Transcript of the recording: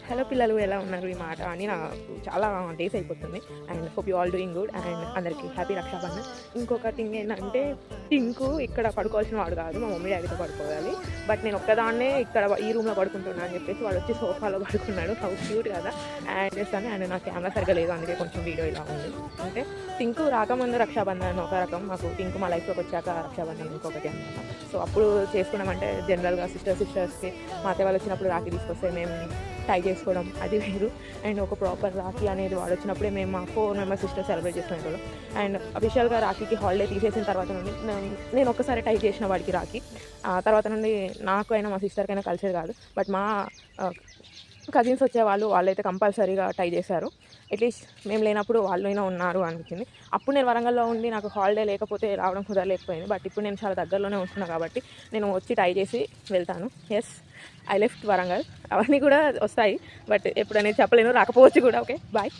Hello పిల్లలు ఎలా ఉన్నారు ఈ మాట అని నాకు చాలా డేస్ అయిపోతుంది. And hope you all doing good. And అందరికీ హ్యాపీ రక్షాబంధన్. ఇంకొక థింగ్ ఏంటంటే టింకు ఇక్కడ పడుకోవాల్సిన వాడు కాదు, మా మమ్మీ డాడీతో పడుకోవాలి. బట్ నేను ఒక్కదాన్నే ఇక్కడ ఈ రూమ్లో పడుకుంటున్నా అని చెప్పేసి వాడు వచ్చి సోఫాలో పడుకున్నాడు. హౌ క్యూట్ కదా. అండ్ చేస్తాను. అండ్ నా కెమెరా సరిగ్గా లేదు, అందుకే కొంచెం వీడియో ఇలా ఉంది. అంటే టింకు రాకముందు రక్షాబంధన్ ఒక రకం, మాకు టింకు మా లైఫ్లోకి వచ్చాక రక్షాబంధన్ ఇంకొకటి అనమాట. సో అప్పుడు చేసుకున్నామంటే జనరల్గా సిస్టర్స్కి మా అత్తయ్య వాళ్ళు వచ్చినప్పుడు రాఖీ తీసుకొస్తే మేము టై చేసుకోవడం అది వేరు. అండ్ ఒక ప్రాపర్ రాఖీ అనేది వాడు వచ్చినప్పుడే మేము మా 4 మెంబర్స్ సిస్టర్ సెలబ్రేట్ చేసుకునేవాళ్ళం. అండ్ అఫీషియల్గా రాఖీకి హాలిడే తీసేసిన తర్వాత నుండి నేను ఒక్కసారి టై చేసిన వాడికి రాఖీ, తర్వాత నుండి నాకు అయినా మా సిస్టర్కైనా కలిసేది కాదు. బట్ మా కజిన్స్ వచ్చేవాళ్ళు, వాళ్ళైతే కంపల్సరీగా టై చేశారు. అట్లీస్ట్ మేము లేనప్పుడు వాళ్ళు అయినా ఉన్నారు అనిపించింది. అప్పుడు నేను వరంగల్లో ఉండి నాకు హాలిడే లేకపోతే రావడం కుదరలేకపోయింది. బట్ ఇప్పుడు నేను చాలా దగ్గరలోనే ఉంటున్నాను కాబట్టి నేను వచ్చి టై చేసి వెళ్తాను. Yes, I left Warangal. అవన్నీ కూడా వస్తాయి, బట్ ఎప్పుడనేది చెప్పలేను, రాకపోవచ్చు కూడా. Okay, bye.